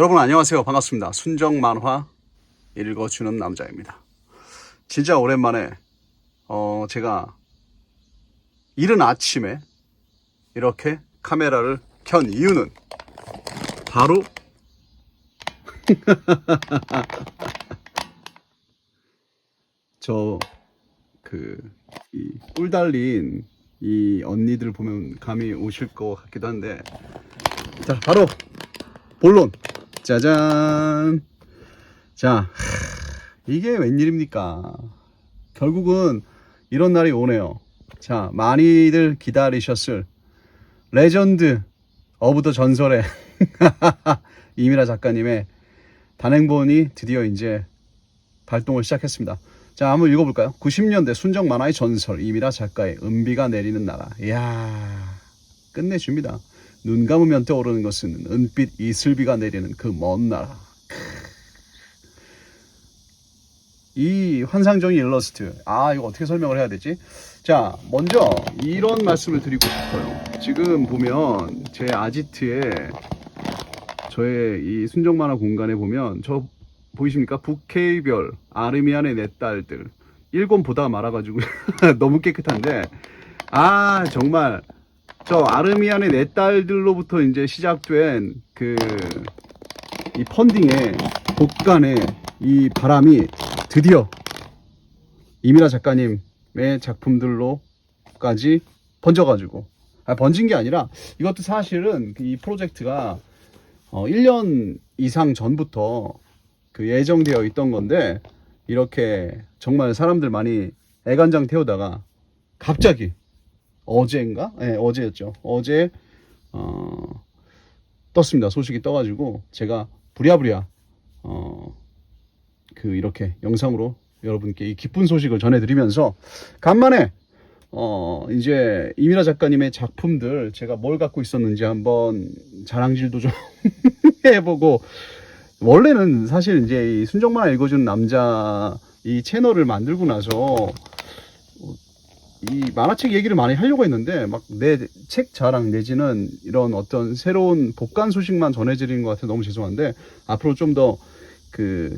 여러분 안녕하세요. 반갑습니다. 순정만화 읽어주는 남자입니다. 진짜 오랜만에 제가 이른 아침에 이렇게 카메라를 켠 이유는 바로 이 뿔 달린 이 언니들 보면 감이 오실 것 같기도 한데, 자 바로 본론. 짜잔. 자, 이게 웬일입니까? 결국은 이런 날이 오네요. 자, 많이들 기다리셨을 레전드 어브 더 전설의 이미라 작가님의 단행본이 드디어 이제 발동을 시작했습니다. 자, 한번 읽어볼까요? 90년대 순정 만화의 전설, 이미라 작가의 은비가 내리는 나라. 이야, 끝내줍니다. 눈 감으면 떠오르는 것은 은빛 이슬비가 내리는 그 먼 나라. 이 환상적인 일러스트, 이거 어떻게 설명을 해야 되지? 자, 먼저 이런 말씀을 드리고 싶어요. 지금 보면 제 아지트에, 저의 이 순정 만화 공간에 보면 저 보이십니까? 북케이별 아르미안의 내 딸들 1권 보다가 말아가지고 너무 깨끗한데, 정말 저 아르미안의 내 딸들로부터 이제 시작된 이 펀딩의 복간의 이 바람이 드디어 이미라 작가님의 작품들로까지 번져가지고, 번진 게 아니라 이것도 사실은 이 프로젝트가 1년 이상 전부터 예정되어 있던 건데, 이렇게 정말 사람들 많이 애간장 태우다가 갑자기 어제인가? 네, 어제였죠. 어제 떴습니다. 소식이 떠가지고 제가 부랴부랴 이렇게 영상으로 여러분께 이 기쁜 소식을 전해드리면서, 간만에 이제 이미라 작가님의 작품들, 제가 뭘 갖고 있었는지 한번 자랑질도 좀 해보고, 원래는 사실 이제 이 순정만화 읽어주는 남자 이 채널을 만들고 나서 이 만화책 얘기를 많이 하려고 했는데, 막 내 책 자랑 내지는 이런 어떤 새로운 복간 소식만 전해드리는 것 같아서 너무 죄송한데, 앞으로 좀 더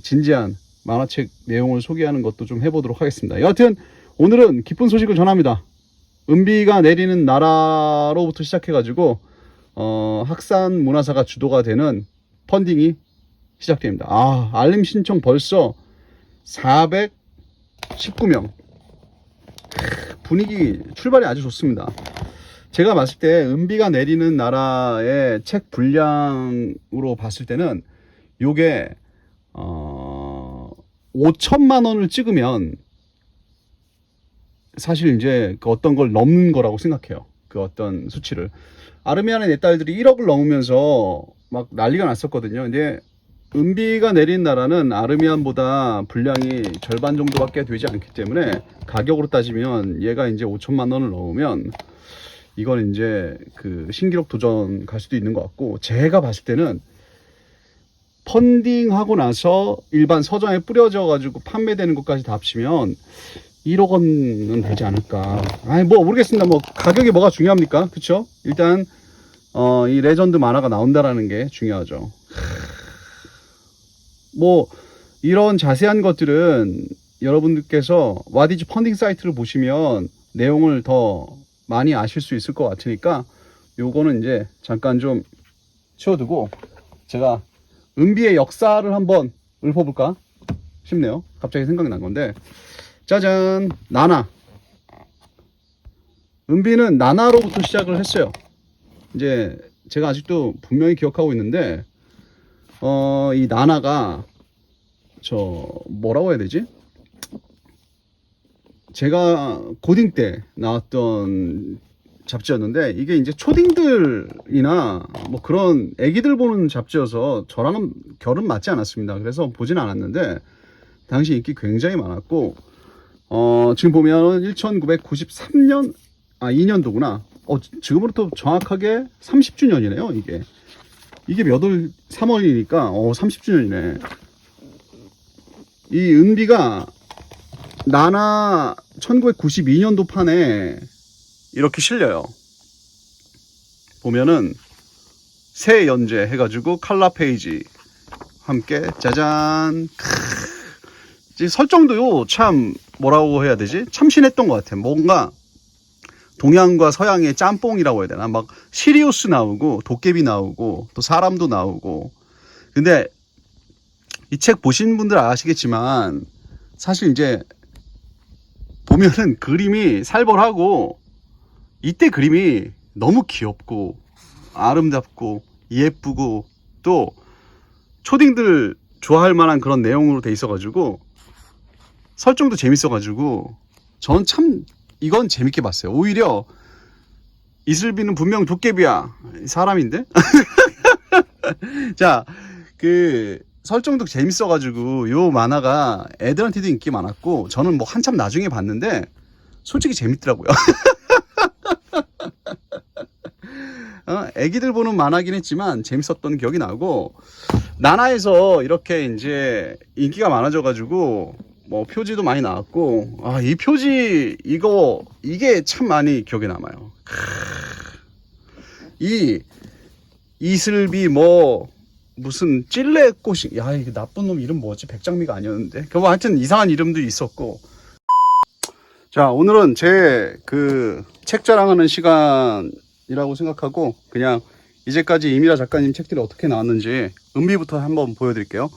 진지한 만화책 내용을 소개하는 것도 좀 해보도록 하겠습니다. 여하튼 오늘은 기쁜 소식을 전합니다. 은비가 내리는 나라로부터 시작해가지고 학산 문화사가 주도가 되는 펀딩이 시작됩니다. 알림 신청 벌써 419명. 분위기 출발이 아주 좋습니다. 제가 봤을 때 은비가 내리는 나라의 책 분량으로 봤을 때는 요게 5천만 원을 찍으면 사실 이제 어떤 걸 넘는 거라고 생각해요. 어떤 수치를. 아르미안의 내 딸들이 1억을 넘으면서 막 난리가 났었거든요. 근데 은비가 내린 나라는 아르미안보다 분량이 절반 정도밖에 되지 않기 때문에, 가격으로 따지면 얘가 이제 5천만 원을 넘으면 이건 이제 신기록 도전 갈 수도 있는 것 같고, 제가 봤을 때는 펀딩하고 나서 일반 서점에 뿌려져 가지고 판매되는 것까지 다 합치면 1억 원은 되지 않을까. 모르겠습니다. 가격이 뭐가 중요합니까? 그쵸? 일단 이 레전드 만화가 나온다라는 게 중요하죠. 이런 자세한 것들은 여러분들께서 와디즈 펀딩 사이트를 보시면 내용을 더 많이 아실 수 있을 것 같으니까, 요거는 이제 잠깐 좀 치워두고 제가 은비의 역사를 한번 읊어볼까 싶네요. 갑자기 생각이 난 건데, 짜잔, 나나. 은비는 나나로부터 시작을 했어요. 이제 제가 아직도 분명히 기억하고 있는데, 이 나나가 뭐라고 해야 되지? 제가 고딩 때 나왔던 잡지였는데, 이게 이제 초딩들이나 그런 애기들 보는 잡지여서 저랑은 결은 맞지 않았습니다. 그래서 보진 않았는데 당시 인기 굉장히 많았고, 지금 보면 1993년 2년도구나. 지금으로부터 정확하게 30주년이네요. 이게 몇 월? 3월이니까 30주년이네. 이 은비가 나나 1992년도 판에 이렇게 실려요. 보면은 새 연재 해가지고 칼라 페이지 함께 짜잔. 이제 설정도요 참 뭐라고 해야 되지? 참신했던 것 같아. 뭔가 동양과 서양의 짬뽕이라고 해야 되나? 막 시리우스 나오고 도깨비 나오고 또 사람도 나오고. 근데 이 책 보신 분들 아시겠지만 사실 이제 보면은 그림이 살벌하고 이때 그림이 너무 귀엽고 아름답고 예쁘고 또 초딩들 좋아할 만한 그런 내용으로 돼 있어가지고 설정도 재밌어가지고 저는 참 이건 재밌게 봤어요. 오히려 이슬비는 분명 도깨비야 사람인데 자 그 설정도 재밌어가지고 요 만화가 애들한테도 인기 많았고 저는 뭐 한참 나중에 봤는데 솔직히 재밌더라고요. 애기들 보는 만화긴 했지만 재밌었던 기억이 나고 나나에서 이렇게 이제 인기가 많아져가지고 뭐 표지도 많이 나왔고 이 표지 이게 참 많이 기억에 남아요. 이 이슬비 뭐 무슨 찔레꽃이 이게 나쁜 놈 이름 뭐지? 백장미가 아니었는데 뭐 하여튼 이상한 이름도 있었고. 자 오늘은 제 그 책 자랑하는 시간이라고 생각하고 그냥 이제까지 이미라 작가님 책들이 어떻게 나왔는지 은비부터 한번 보여드릴게요.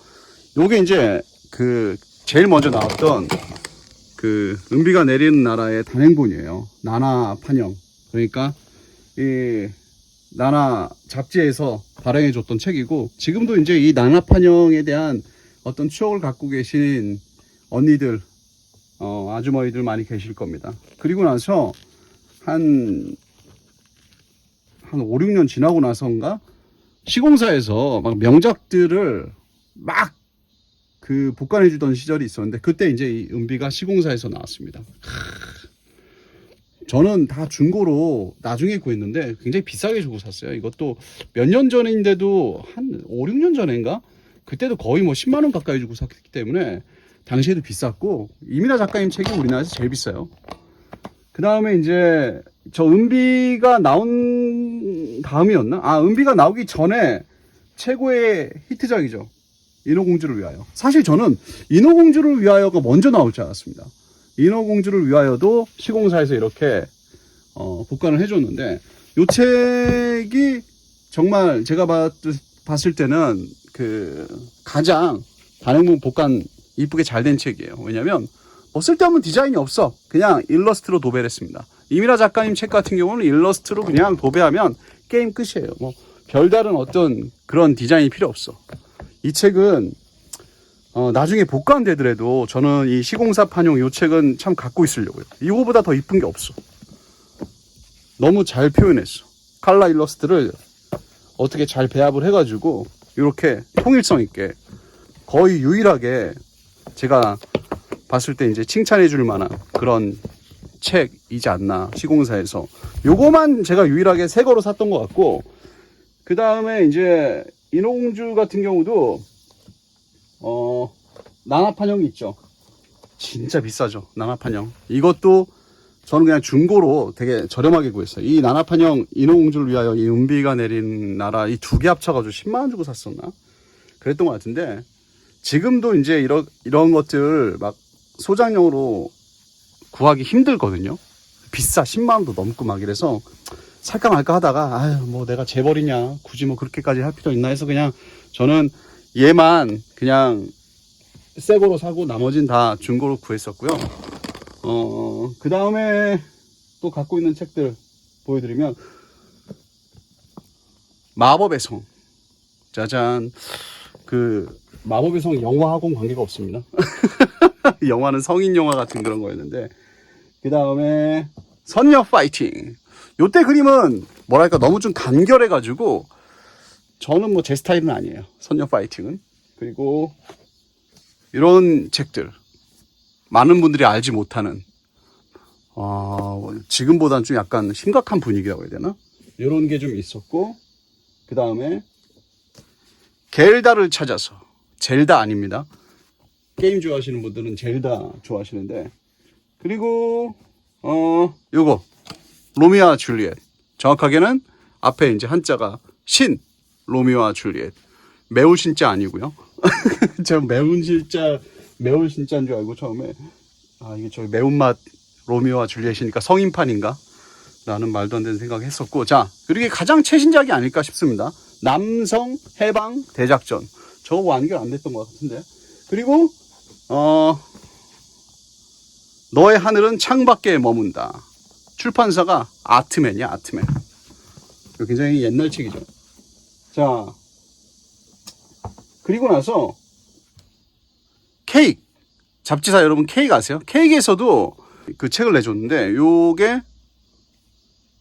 요게 이제 그 제일 먼저 나왔던 그 은비가 내리는 나라의 단행본이에요. 나나 판형. 그러니까 이 나나 잡지에서 발행해 줬던 책이고 지금도 이제 이 나나 판형에 대한 어떤 추억을 갖고 계신 언니들 아주머니들 많이 계실 겁니다. 그리고 나서 한 5, 6년 지나고 나서인가 시공사에서 막 명작들을 막 그 복간해 주던 시절이 있었는데 그때 이제 이 은비가 시공사에서 나왔습니다. 저는 다 중고로 나중에 구했는데 굉장히 비싸게 주고 샀어요. 이것도 몇 년 전인데도 한 5, 6년 전인가? 그때도 거의 뭐 10만 원 가까이 주고 샀기 때문에 당시에도 비쌌고 이미라 작가님 책이 우리나라에서 제일 비싸요. 그 다음에 이제 저 은비가 나온 다음이었나? 은비가 나오기 전에 최고의 히트작이죠. 인어공주를 위하여. 사실 저는 인어공주를 위하여가 먼저 나올 줄 알았습니다. 인어공주를 위하여도 시공사에서 이렇게 복간을 해줬는데 이 책이 정말 제가 봤을 때는 그 가장 단행본 복간 이쁘게 잘 된 책이에요. 왜냐면 뭐 쓸데없는 디자인이 없어. 그냥 일러스트로 도배를 했습니다. 이미라 작가님 책 같은 경우는 일러스트로 그냥 도배하면 게임 끝이에요. 뭐 별다른 어떤 그런 디자인이 필요 없어. 이 책은 나중에 복간되더라도 저는 이 시공사 판용 이 책은 참 갖고 있으려고요. 이거보다 더 이쁜 게 없어. 너무 잘 표현했어. 칼라 일러스트를 어떻게 잘 배합을 해가지고 이렇게 통일성 있게 거의 유일하게 제가 봤을 때 이제 칭찬해 줄 만한 그런 책이지 않나. 시공사에서 요거만 제가 유일하게 새 거로 샀던 것 같고 그 다음에 이제 인어공주 같은 경우도 나나판형이 있죠. 진짜 비싸죠. 나나판형. 이것도 저는 그냥 중고로 되게 저렴하게 구했어요. 이 나나판형 인어공주를 위하여 이 은비가 내린 나라 이 두 개 합쳐가지고 10만 원 주고 샀었나? 그랬던 것 같은데 지금도 이제 이런 것들 막 소장용으로 구하기 힘들거든요. 비싸. 10만 원도 넘고 막 이래서 살까 말까 하다가 뭐 내가 재벌이냐 굳이 뭐 그렇게까지 할 필요 있나 해서 그냥 저는 얘만 그냥 새 거로 사고 나머진 다 중고로 구했었고요. 그 다음에 또 갖고 있는 책들 보여드리면 마법의 성. 짜잔. 그 마법의 성 영화하고는 관계가 없습니다. 영화는 성인 영화 같은 그런 거였는데 그 다음에 선녀 파이팅. 요때 그림은 뭐랄까 너무 좀 간결해 가지고 저는 뭐 제 스타일은 아니에요. 선녀 파이팅은. 그리고 이런 책들 많은 분들이 알지 못하는 지금보다는 좀 약간 심각한 분위기라고 해야 되나? 이런 게 좀 있었고 그 다음에 겔다를 찾아서. 젤다 아닙니다. 게임 좋아하시는 분들은 젤다 좋아하시는데 그리고 요거 로미오와 줄리엣. 정확하게는 앞에 이제 한자가 신 로미오와 줄리엣. 매운 신자 아니고요. 제가 매운 신자인 줄 알고 처음에 이게 저 매운맛 로미오와 줄리엣이니까 성인판인가? 라는 말도 안 되는 생각했었고, 자, 그리고 이게 가장 최신작이 아닐까 싶습니다. 남성 해방 대작전. 저거 완결 안 됐던 것 같은데. 그리고 너의 하늘은 창밖에 머문다. 출판사가 아트맨이야, 아트맨. 굉장히 옛날 책이죠. 자, 그리고 나서 케이크 잡지사 여러분 케이크 아세요? 케이크에서도 그 책을 내줬는데 요게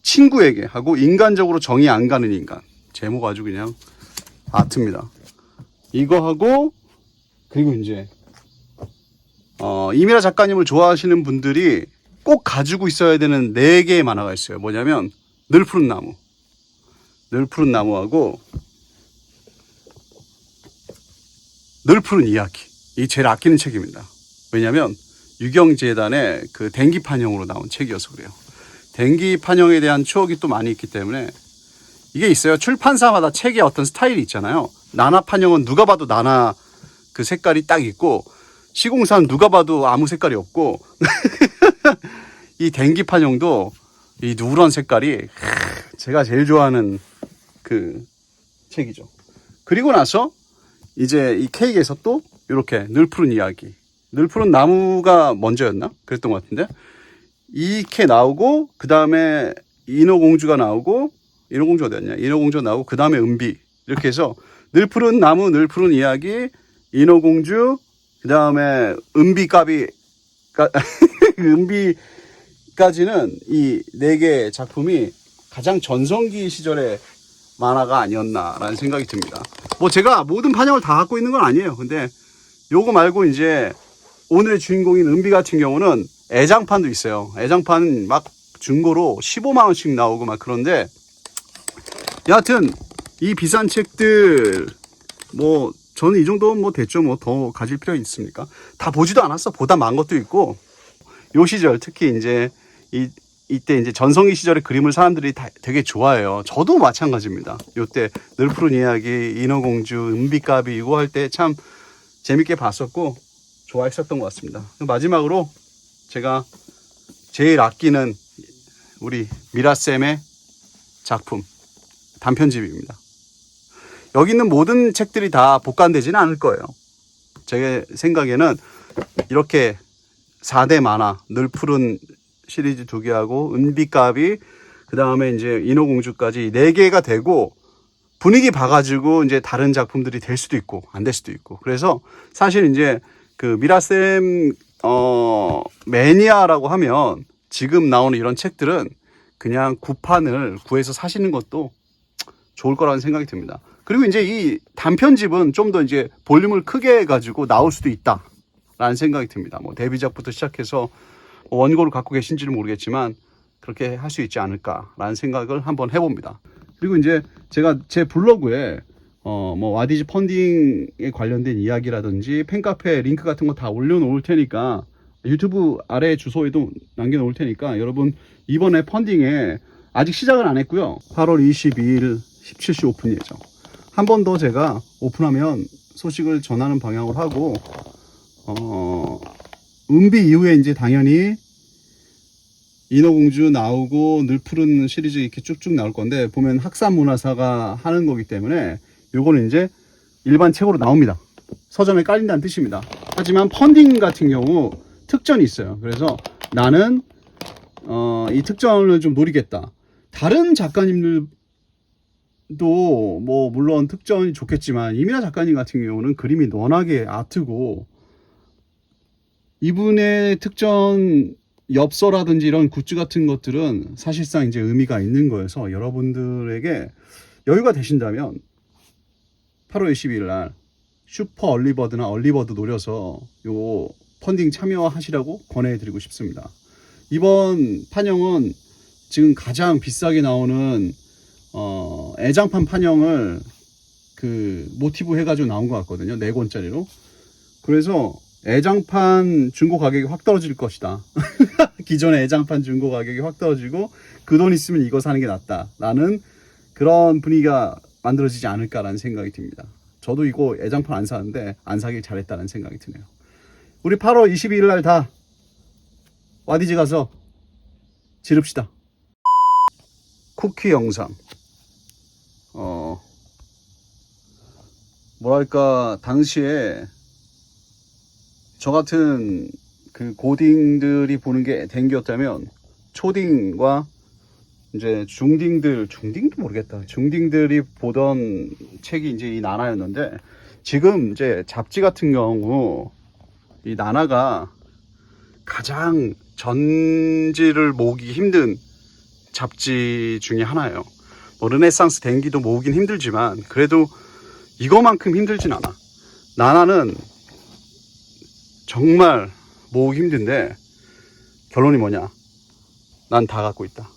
친구에게 하고 인간적으로 정이 안 가는 인간. 제목 아주 그냥 아트입니다. 이거 하고 그리고 이제 이미라 작가님을 좋아하시는 분들이 꼭 가지고 있어야 되는 4개의 만화가 있어요. 뭐냐면 늘 푸른 나무. 늘 푸른 나무하고 늘 푸른 이야기. 이게 제일 아끼는 책입니다. 왜냐면 유경재단의 그 댕기 판형으로 나온 책이어서 그래요. 댕기 판형에 대한 추억이 또 많이 있기 때문에 이게 있어요. 출판사마다 책의 어떤 스타일이 있잖아요. 나나 판형은 누가 봐도 나나 그 색깔이 딱 있고 시공사는 누가 봐도 아무 색깔이 없고 이 댕기 판형도 이 누런 색깔이 제가 제일 좋아하는 그 책이죠. 그리고 나서 이제 이 케이크에서 또 이렇게 늘 푸른 이야기. 늘 푸른 나무가 먼저였나? 그랬던 것 같은데. 이케 나오고 그 다음에 인어공주가 나오고 인어공주 어디였냐? 인어공주가 나오고 그 다음에 은비 이렇게 해서 늘 푸른 나무, 늘 푸른 이야기, 인어공주, 그 다음에 은비까비 은비까지는 이 4개 작품이 가장 전성기 시절의 만화가 아니었나라는 생각이 듭니다. 뭐 제가 모든 판형을 다 갖고 있는 건 아니에요. 근데 요거 말고 이제 오늘의 주인공인 은비 같은 경우는 애장판도 있어요. 애장판 막 중고로 15만 원씩 나오고 막 그런데 여하튼 이 비싼 책들 뭐 저는 이 정도면 뭐 됐죠. 뭐 더 가질 필요 있습니까? 다 보지도 않았어. 보다 만 것도 있고 요 시절 특히 이제 이때 이제 전성기 시절의 그림을 사람들이 다 되게 좋아해요. 저도 마찬가지입니다. 요때 늘 푸른 이야기, 인어공주, 은비까비 이거 할 때 참 재밌게 봤었고 좋아했었던 것 같습니다. 마지막으로 제가 제일 아끼는 우리 미라쌤의 작품 단편집입니다. 여기 있는 모든 책들이 다 복간되지는 않을 거예요. 제 생각에는 이렇게 4대 만화 늘 푸른 시리즈 2개하고 은비까비 그 다음에 이제 인어공주까지 4개가 되고 분위기 봐가지고 이제 다른 작품들이 될 수도 있고 안 될 수도 있고 그래서 사실 이제 그 미라쌤 매니아라고 하면 지금 나오는 이런 책들은 그냥 구판을 구해서 사시는 것도 좋을 거라는 생각이 듭니다. 그리고 이제 이 단편집은 좀 더 이제 볼륨을 크게 해가지고 나올 수도 있다라는 생각이 듭니다. 뭐 데뷔작부터 시작해서 원고를 갖고 계신지는 모르겠지만 그렇게 할 수 있지 않을까라는 생각을 한번 해봅니다. 그리고 이제 제가 제 블로그에 뭐 와디즈 펀딩에 관련된 이야기라든지 팬카페 링크 같은 거 다 올려놓을 테니까 유튜브 아래 주소에도 남겨놓을 테니까 여러분 이번에 펀딩에 아직 시작은 안 했고요. 8월 22일 17시 오픈 예정. 한 번 더 제가 오픈하면 소식을 전하는 방향으로 하고 은비 이후에 이제 당연히 인어공주 나오고 늘 푸른 시리즈 이렇게 쭉쭉 나올 건데 보면 학산문화사가 하는 거기 때문에 요거는 이제 일반 책으로 나옵니다. 서점에 깔린다는 뜻입니다. 하지만 펀딩 같은 경우 특전이 있어요. 그래서 나는 이 특전을 좀 노리겠다. 다른 작가님들도 뭐 물론 특전이 좋겠지만 이미라 작가님 같은 경우는 그림이 워낙에 아트고 이분의 특전 엽서라든지 이런 굿즈 같은 것들은 사실상 이제 의미가 있는 거여서 여러분들에게 여유가 되신다면 8월 22일 날 슈퍼 얼리버드나 얼리버드 노려서 요 펀딩 참여하시라고 권해드리고 싶습니다. 이번 판형은 지금 가장 비싸게 나오는 애장판 판형을 그 모티브 해가지고 나온 것 같거든요. 4권짜리로. 그래서 애장판 중고 가격이 확 떨어질 것이다. 기존의 애장판 중고 가격이 확 떨어지고 그 돈 있으면 이거 사는 게 낫다 라는 그런 분위기가 만들어지지 않을까라는 생각이 듭니다. 저도 이거 애장판 안 사는데 안 사길 잘했다는 생각이 드네요. 우리 8월 22일 날 다 와디즈 가서 지릅시다. 쿠키 영상. 뭐랄까, 당시에 저 같은 그 고딩들이 보는 게 댕기였다면, 초딩과 이제 중딩도 모르겠다. 중딩들이 보던 책이 이제 이 나나였는데, 지금 이제 잡지 같은 경우, 이 나나가 가장 전지를 모으기 힘든 잡지 중에 하나예요. 뭐 르네상스 댕기도 모으긴 힘들지만 그래도 이거만큼 힘들진 않아. 나나는 정말 모으기 힘든데 결론이 뭐냐? 난 다 갖고 있다.